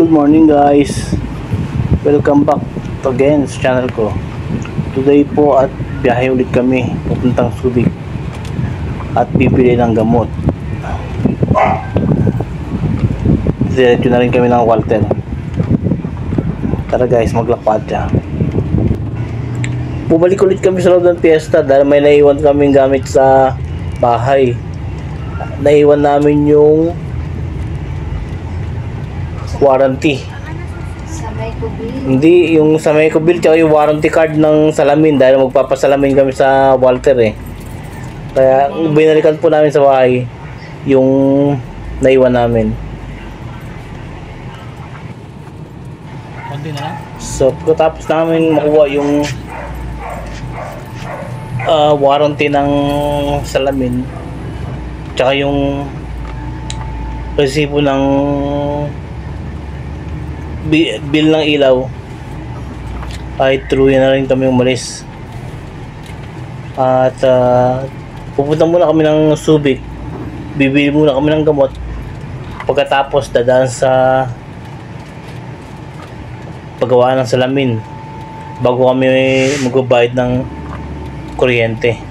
Good morning guys, welcome back again sa channel ko. Today po at biyahe ulit kami papuntang Subic at bibili ng gamot. Diretso na rin kami ng Walter. Tara guys, maglakad siya. Bumalik ulit kami sa loob ng piyesta dahil may naiwan kaming gamit sa bahay. Naiwan namin yung warranty. Hindi, yung sa Meco Bill tsaka yung warranty card ng salamin dahil magpapasalamin kami sa Walter eh. Kaya binalikan po namin sa bahay yung naiwan namin. Konti na lang? So tapos namin makuha yung warranty ng salamin tsaka yung resibo ng bill ng ilaw ay truyan na rin kami umalis at pupunta muna kami ng Subic, bibili muna kami ng gamot, pagkatapos dadaan sa paggawa ng salamin bago kami magbabayad ng kuryente.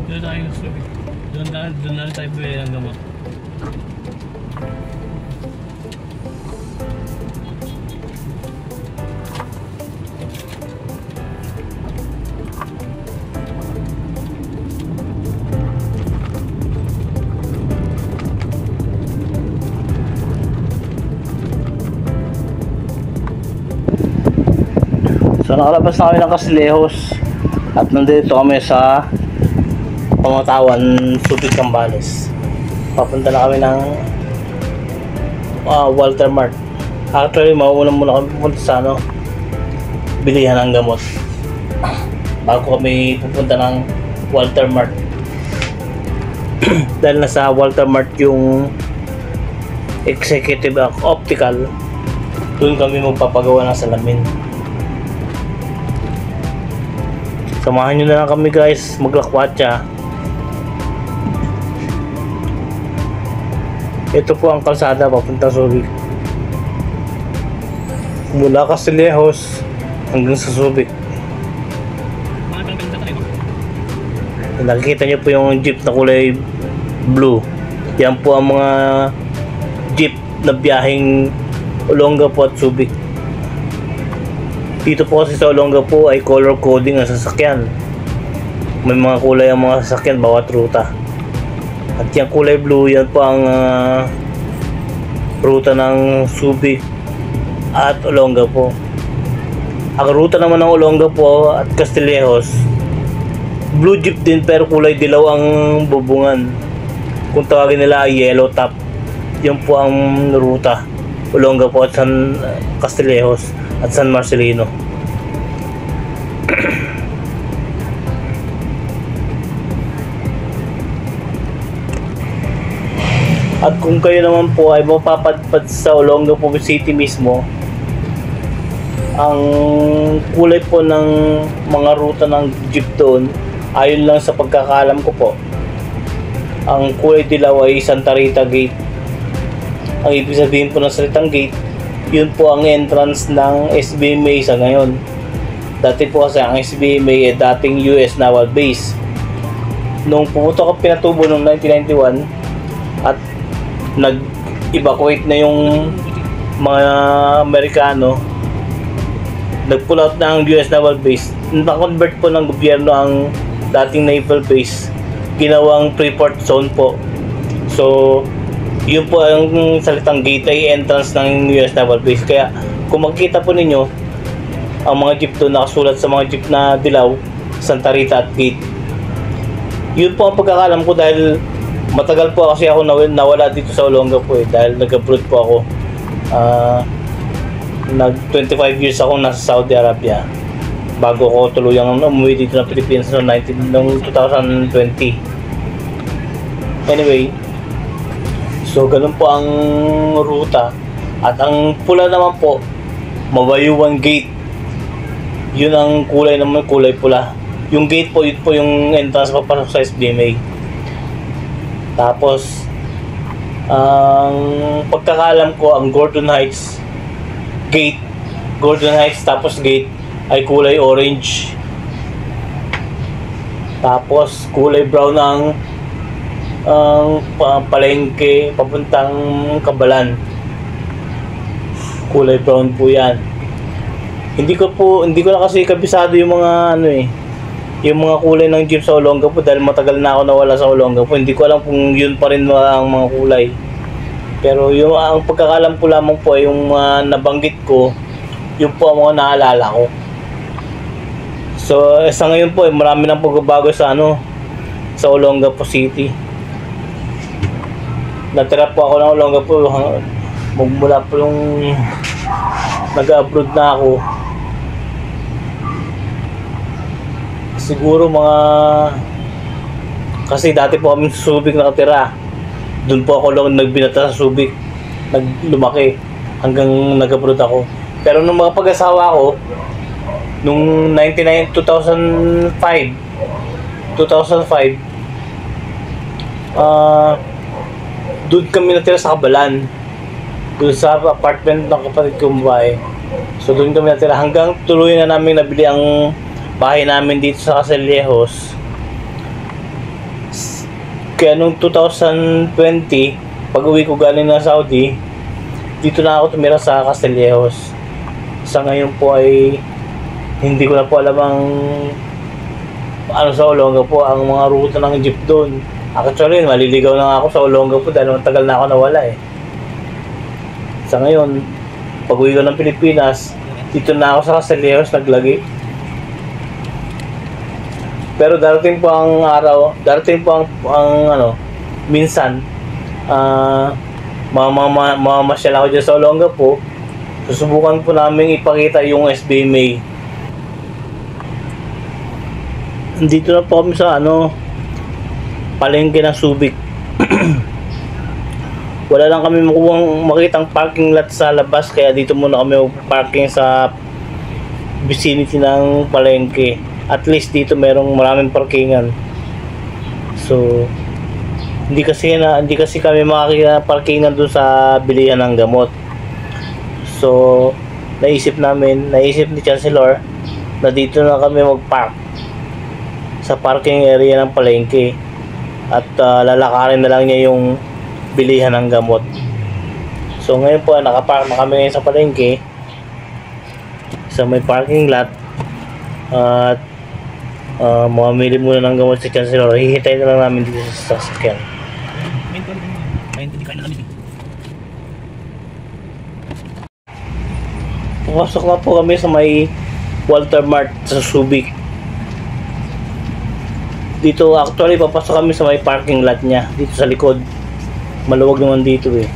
Doon tayo yung Subic. Doon na tayo bili ng gamot. So nakalabas na kami ng Casilejos at nandito kami sa Pamatawan, Subic, Zambales. Papunta na kami ng Walter Mart. Actually mauuna muna kami pupunta sa bilihan ng gamot bago kami pupunta ng Walter Mart. Dahil nasa Walter Mart yung executive optical, doon kami magpapagawa ng salamin. Samahan nyo na lang kami guys, maglakwatsa. Ito po ang kalsada papunta sa Subic. Mula Casilejos hanggang sa Subic. Nakikita nyo po yung jeep na kulay blue. Yan po ang mga jeep na biyaheng Olonga po at Subic. Dito po kasi sa Olonga po ay color coding ang sasakyan. May mga kulay ang mga sasakyan bawat ruta. At yung kulay blue, yan po ang ruta ng Subic at Olonga po. Ang ruta naman ng Olonga po at Casilejos, blue jeep din pero kulay dilaw ang bubungan. Kung tawagin nila ay yellow top. Yan po ang ruta. Olonga po at San Casilejos at San Marcelino. At kung kayo naman po ay mapapadpad sa Olonga po City mismo, ang kulay po ng mga ruta ng jeep doon, ayon lang sa pagkakaalam ko po, ang kulay dilaw ay Santa Rita Gate. Ang ibig sabihin po ng salitang gate, yun po ang entrance ng SBMA sa ngayon. Dati po kasi ang SBMA ay dating US Naval Base. Nung pumunta ko pinatubo noong 1991 at nag-evacuate na yung mga Amerikano, nag-pull out na ang US Naval Base, na-convert po ng gobyerno ang dating naval base, ginawang Freeport Zone po. So yun po ang salitang gate ay entrance ng US Naval Base. Kaya kung makikita po ninyo ang mga jeep doon nakasulat sa mga jeep na dilaw, Santa Rita at Gate. Yun po ang pagkakalam ko dahil matagal po kasi ako nawala dito sa Olonga po dahil nag-abroad po ako. nag 25 years ako nasa Saudi Arabia bago ko tuluyang umuwi dito ng Pilipinas noong 2020. Anyway, so ganun po ang ruta. At ang pula naman po, Mabayuan Gate. Yun ang kulay naman, kulay pula. Yung gate po, yun po yung entrance papasok sa SBMA. Tapos ang pagkakalam ko, ang Gordon Heights gate, Gordon Heights tapos gate ay kulay orange. Tapos kulay brown ang palengke papuntang Kabalan. Kulay brown po 'yan. Hindi ko na kasi kabisado yung mga yung mga kulay ng jeep sa Olongapo dahil matagal na ako nawala sa Olongapo. Hindi ko alam kung yun pa rin ang mga kulay. Pero yung ang pagkakalam ko lamang po ay yung nabanggit ko, yun po ang mga naalala ko. So sa ngayon po marami nang pagbabago sa sa Olongapo City. Natira po ako ng Olongapo mula po nung nag-abroad na ako. Siguro kasi dati po kami sa Subic nakatira. Doon po ako lang nagbinata sa Subic. Lumaki hanggang nag-abroad ako. Pero nung mga pag-asawa ko, nung 2005, doon kami natira sa Kabalan. Doon sa apartment ng kapatid kong bahay. So doon kami natira hanggang tuloy na namin nabili ang bahay namin dito sa Castillejos. Kaya nung 2020, pag uwi ko galing na Saudi, dito na ako tumira sa Castillejos. Sa ngayon po ay hindi ko na po alam sa Olongapo ang mga ruta ng jeep doon. Actually, maliligaw na ako sa Olongapo dahil matagal na ako nawala eh. Sa ngayon, pag uwi ko ng Pilipinas, dito na ako sa Castillejos naglagi. Pero darating po ang araw, minsan, mamamasyal ako dyan sa Olongapo. Susubukan po namin ipakita yung SBMA. Dito na po kami sa palengke ng Subic. Wala lang kami makitang parking lot sa labas, kaya dito muna kami parking sa vicinity ng palengke. At least dito maraming parkingan. So hindi kasi kami makakita ng parkingan doon sa bilihan ng gamot. So naisip ni Chancellor na dito na kami mag-park sa parking area ng palengke at lalakarin na lang niya yung bilihan ng gamot. So ngayon po nakapark na kami ngayon sa palengke sa may parking lot at mamili muna ng gamot si Chancellor. Hihintay na lang namin dito sa sasakyan. Pumasok na po kami sa may Walter Mart sa Subic. Dito actually papasok kami sa may parking lot niya dito sa likod. Maluwag naman dito eh.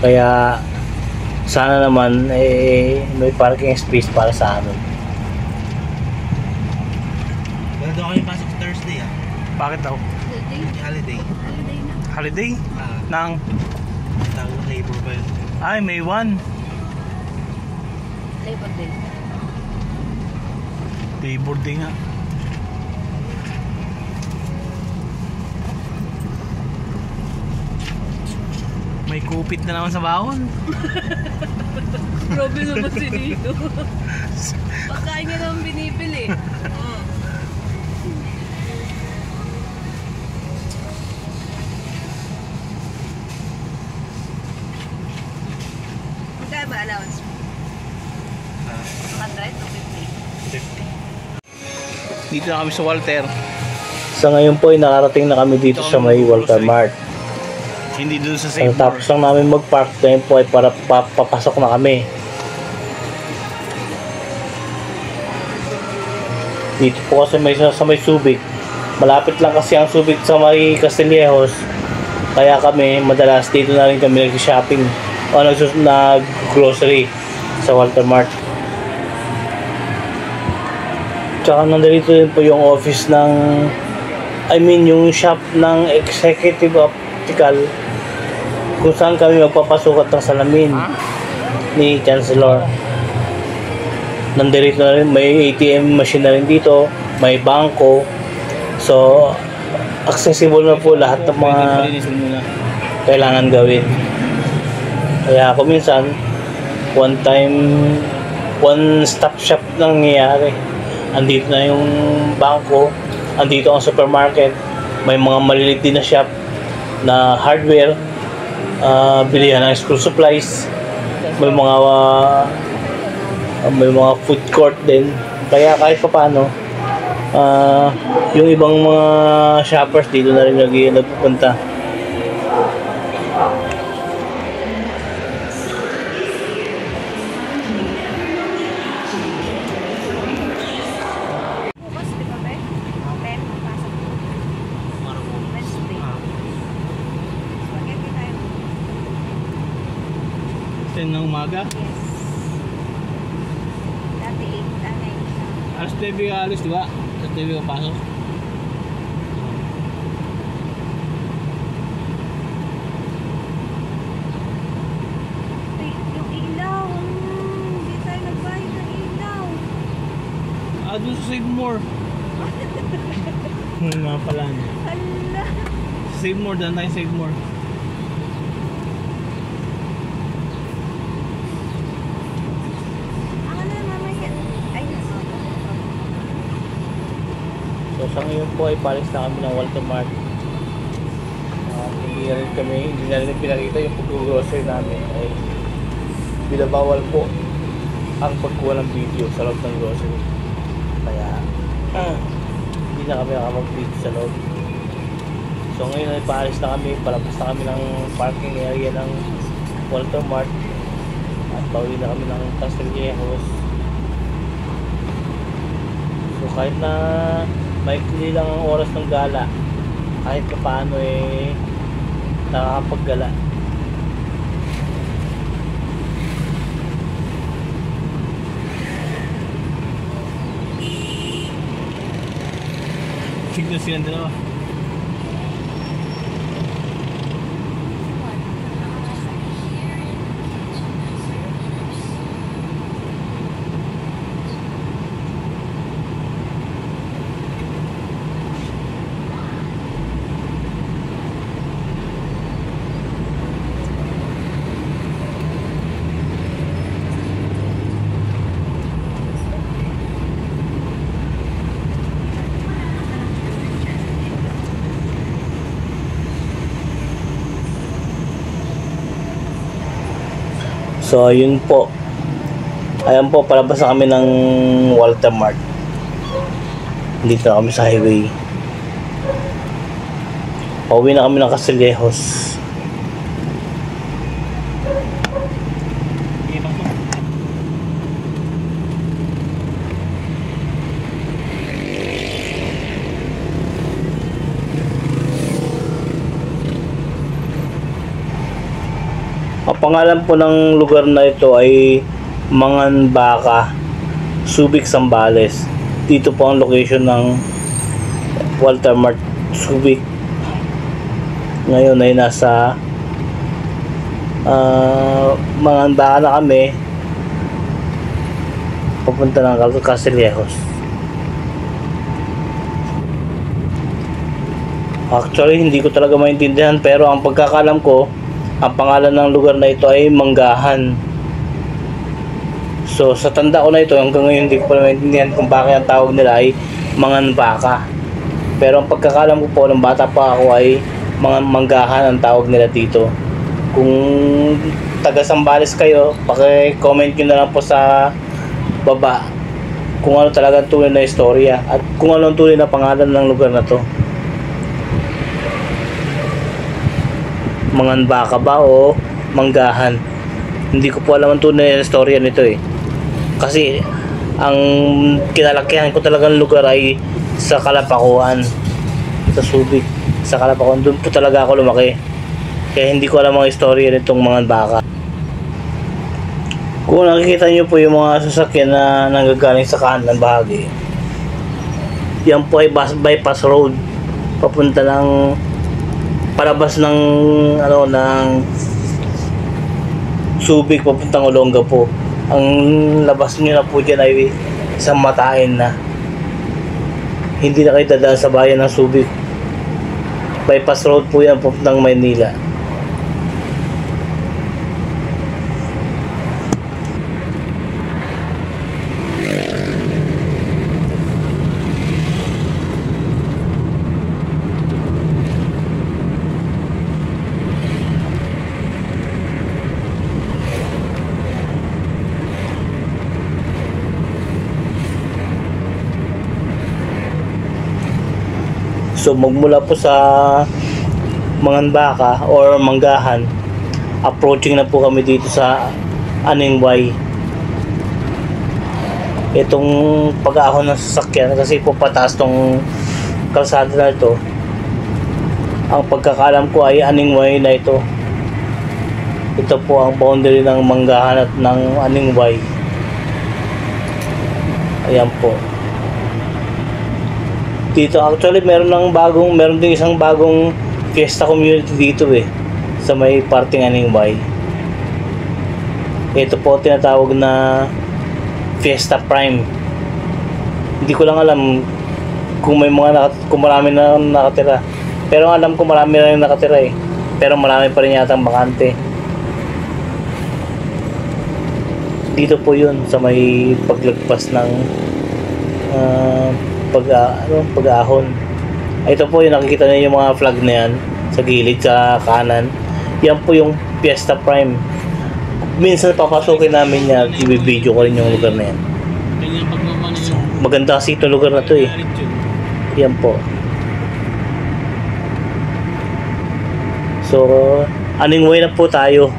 Kaya sana naman may parking space para sa amin. Wala daw kami pasok Thursday Bakit daw? Holiday. Holiday? Nang? Tawag labor ba yun? Ay, May 1. Labor Day. Labor Day nga. May kupit na naman sa baon. Grabe naman si Dino. Pagkain niya naman binibili. Magkano ba allowance mo? 100 o 50? Dito na kami sa Walter. Sa ngayon po ay nakarating na kami dito sa may Walter Mart. Hindi doon sa Ang safe tapos lang namin mag-park, ngayon po ay para papasok na kami. Dito po kasi sa may Subic. Malapit lang kasi ang Subic sa may Castillejos. Kaya kami madalas dito na rin kami nag-shopping o nag-grocery. sa Walter Mart. Tsaka nandito din po yung office ng, yung shop ng Executive Optical, kung saan kami magpapasukat ng salamin ni Chancellor. Nandito na rin, may ATM machine na rin dito, may bangko. So, accessible na po lahat ng mga kailangan gawin. Kaya ako minsan, one-stop shop nangyayari. Andito na yung bangko, andito ang supermarket, may mga maliliit din na shop na hardware, bilihan ng school supplies, may mga food court din. Kaya kahit pa paano, yung ibang mga shoppers dito na rin nagpupunta. Bukas, di ba ba? 10, pasok. Wednesday. Spaghetti tayo. 10 ng umaga. Yes. Dati 8, anay. Alas 9 ka alis, di ba? Alas 9 ka pasok. Yung ilaw. Hindi tayo nagbayad ng ilaw. Doon sa Save More. Nga pala. Hala. Save More, daan tayo Save More. Ang ano mamaya? Ay, So sa ngayon po ay palis na kami ng Walter Mart. Hindi na rin pinakita yung pag-grocery namin. Ay binabawal po ang pagkuha ng video sa loob ng grocery. Kaya hindi na kami nakapag-video sa loob. So ngayon ay paalis na kami, palabas na kami ng parking area ng Walter Mart at pauwi na kami ng Castillejos. So kahit na maikli lang ang oras ng gala, kahit pa paano nakakapaggala. Signal silang dalawa. So ayun po. Ayan po, palabas na kami ng Walter Mart. Dito na kami sa highway. Pauwi na kami ng Castillejos. Ang pangalan po ng lugar na ito ay Manganbaca, Subic, Zambales. Dito po ang location ng Walter Mart Subic. Ngayon ay nasa Manganbaca na kami, papunta ng Castillejos. Actually hindi ko talaga maintindihan, pero ang pagkakalam ko, ang pangalan ng lugar na ito ay Manggahan. So sa tanda ko na ito, hanggang ngayon hindi ko pa maintindihan kung bakit ang tawag nila ay Manganbaca. Pero ang pagkakalam ko po ng bata pa ako ay Manggahan ang tawag nila dito. Kung taga Zambales kayo, paki-comment nyo na lang po sa baba kung ano talaga tunay na istorya at kung ano ang tunay na pangalan ng lugar na to. Manganbaca ba o Manggahan? Hindi ko po alam ang tunay na istorya nito kasi ang kinalakihan ko talagang lugar ay sa Kalapakuan, sa Subic, sa Kalapakuan. Doon po talaga ako lumaki, kaya hindi ko alam ang istorya nitong Manganbaca. Kung nakikita nyo po yung mga sasakyan na nanggagaling sa kanan bahagi, yan po ay bypass road papunta ng palabas ng Subic papuntang Olongapo. Ang labas nyo na po dyan ay isang matain na. Hindi na kayo dadaan sa bayan ng Subic. Bypass road po yan papuntang Maynila. So magmula po sa Manganbaka or Manggahan, approaching na po kami dito sa Aningway. Itong pag-aahon ng sasakyan kasi po pataas tong kalsada na ito. Ang pagkakalam ko ay Aningway na ito. Ito po ang boundary ng Manggahan at ng Aningway. Ayan po. Dito actually meron din isang bagong fiesta community dito sa may parting Aningway. Ito po tinatawag na Fiesta Prime. Hindi ko lang alam kung marami na nakatira. Pero alam ko marami na yung nakatira Pero marami pa rin yata ang bakante. Dito po yun sa may paglagpas ng pag-ahon. Ito po yung nakikita niyo yung mga flag na yan sa gilid sa kanan. Yan po yung Fiesta Prime. Minsan papasukin namin yan, i-video ko rin yung lugar na yan. Ganyan pagmamano yung Maganda kasi itong lugar na to Yan po. So, Aningway na po tayo.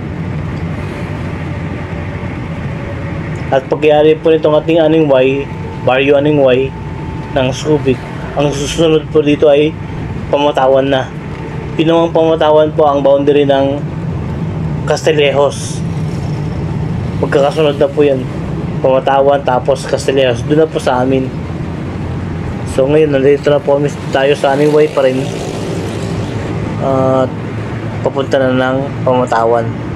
At pagyari po nitong ating Aningway, Barrio Aningway ng Subic, ang susunod po dito ay Pamatawan na. Pinawang Pamatawan po ang boundary ng Castillejos. Magkakasunod na po yan, Pamatawan tapos Castillejos, doon na po sa amin. So ngayon nandito na po tayo sa Aningway pa rin, papunta na ng Pamatawan.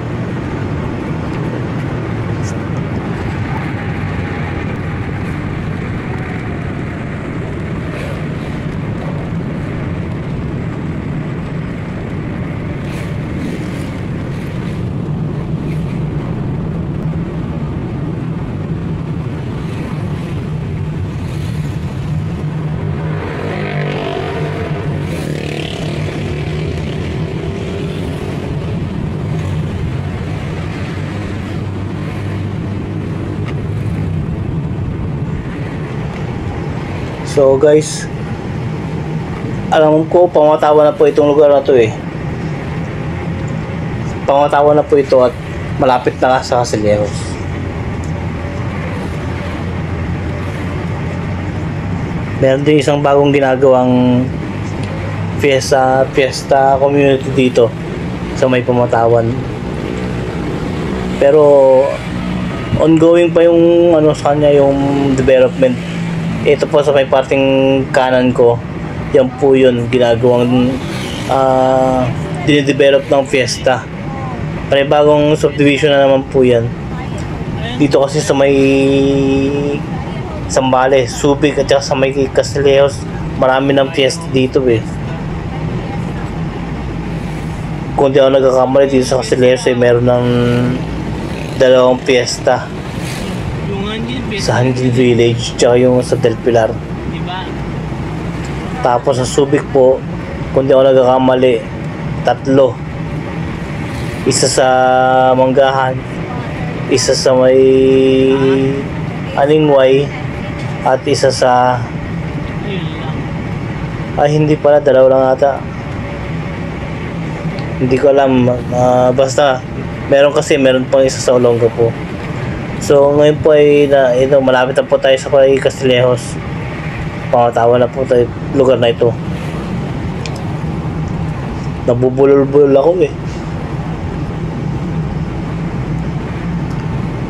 So guys, alam ko Pamatawan na po itong lugar na to Pamatawan na po ito at malapit na sa Castillejos. Meron din isang bagong ginagawang fiesta community dito sa may Pamatawan. Pero ongoing pa yung sa kanya yung development. Ito po sa may parting kanan ko, yan po yun ginagawang dinidevelop ng fiesta. Panibagong subdivision na naman po yan. Dito kasi sa may Zambales, Subic at sa may Castillejos, marami ng fiesta dito Kung di ako nagkakamali dito sa Castillejos meron ng 2 fiesta. Sa Hangil Village tsaka yung sa Del Pilar. diba? Tapos sa Subic po, kung di ako nagkakamali, 3. Isa sa Manggahan, isa sa may Aningway, at isa sa Yun lang. hindi pala, 2 lang ata. Hindi ko alam, basta meron pang isa sa Olongapo. So ngayon po ay malapit na po tayo sa Castillejos. Pamatawan na po tayo lugar na ito. Nabubulol-bulol ako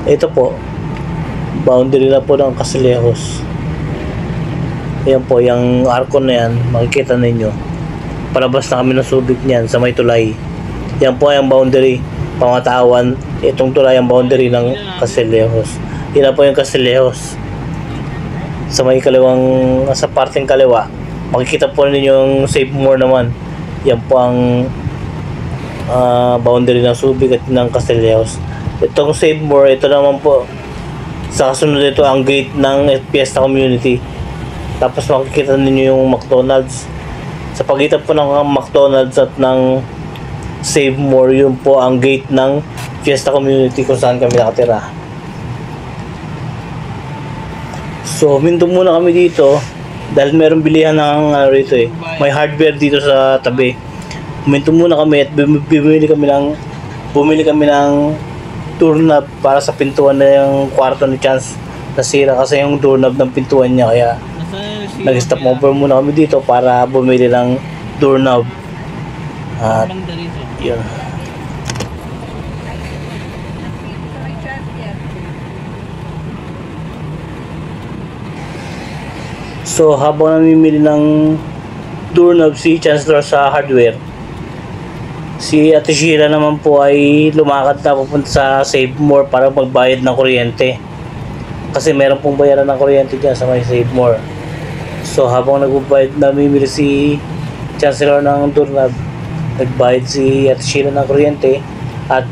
Ito po, boundary na po ng Castillejos. Ayan po, yung arko na yan, makikita ninyo. Palabas na kami ng Subic niyan sa may tulay. Yan po yung boundary, Pangatawan. Itong tulay ang boundary ng Castillejos. Yan na po yung Castillejos. Sa may kaliwang, sa parteng kaliwa, makikita po ninyo yung Save More naman. Yan po ang boundary ng Subic at ng Castillejos. Itong Save More, ito naman po, sa kasunod ito ang gate ng Fiesta Community. Tapos makikita ninyo yung McDonald's. Sa pagitan po ng McDonald's at ng Save More, yun po ang gate ng Fiesta Community kung saan kami nakatira. So, minto muna kami dito dahil meron bilihan ng rito eh. May hardware dito sa tabi. Minto muna kami at bumili kami ng doorknob para sa pintuan na yung kwarto ni Chance. Nasira kasi yung doorknob ng pintuan niya, kaya nag-stop over muna kami dito para bumili ng doorknob. At yun. So habang namimili ng doorknob si Chancellor sa hardware, si Ate Sheila naman po ay lumakad na pupunta sa Save More para magbayad ng kuryente. Kasi meron pong bayaran ng kuryente dyan sa may Save More. So habang nagbabayad, namimili si Chancellor ng doorknob, nagbayad si Ate Sheila ng kuryente, at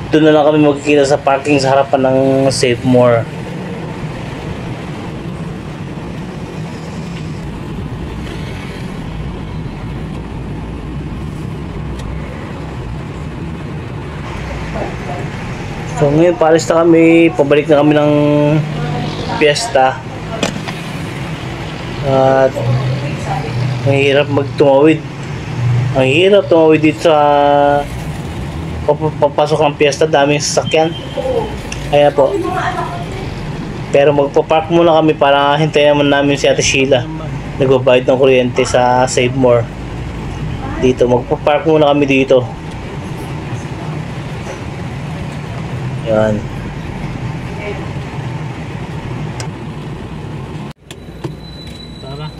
doon na lang kami magkikita sa parking sa harapan ng Save More. So ngayon paalis na kami, pabalik na kami ng Fiesta. At ang hirap magtumawid. Ang hirap tumawid dito sa papasok ng Fiesta, daming sasakyan. Ayan po. Pero magpa-park muna kami para hintayin naman namin si Ate Sheila. Nagbabayad ng kuryente sa Save More. Dito, magpa-park muna kami dito. Yan. Tara.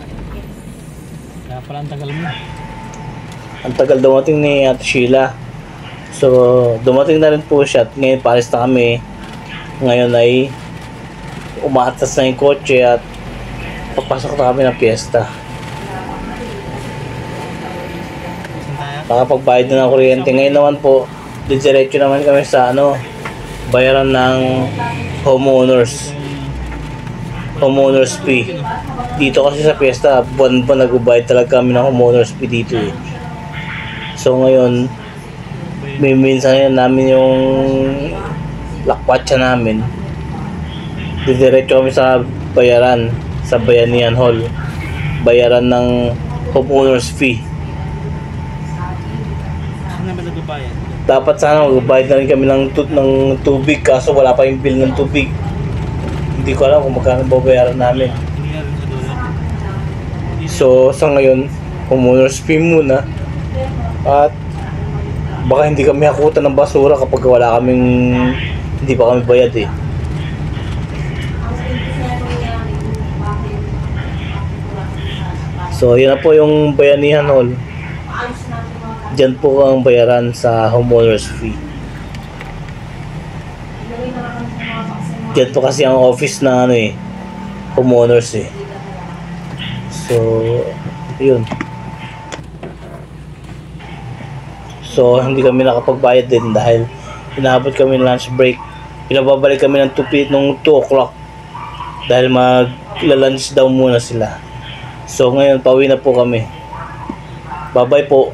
Kaya pala ang tagal mo. Ang tagal dumating ni Ate Sheila. So, dumating na rin po siya at ngayon paalis na kami. Ngayon ay umaatas na yung kotse at papasok na kami ng Fiesta. Nakapagbayad na ng kuryente. Ngayon naman po, diretso naman kami sa bayaran ng homeowners fee. Dito kasi sa Fiesta, buwan-buwan nagbabayad talaga kami ng homeowners fee dito eh. So ngayon, minsan yun namin yung lakwatsa namin. Diretso kami sa bayaran, sa Bayanihan Hall. Bayaran ng homeowners fee. Saan naman nagbabayad? Dapat sana magbayad na rin kami ng tubig, kaso wala pa yung bill ng tubig. Hindi ko alam kung magkano babayaran namin. Hindi na rin sa dolar. So sa ngayon, homeowners fee muna. At baka hindi kami hakutan ng basura kapag hindi pa kami bayad eh. So yun na po yung Bayanihan Hall. Diyan po ang bayaran sa homeowners fee. Diyan po kasi ang office na homeowners eh. So, yun. So, hindi kami nakapagbayad din dahil inaabot kami ng lunch break. Pinababalik kami ng 2 o'clock dahil magla-lunch daw muna sila. So, ngayon pauwi na po kami. Bye-bye po.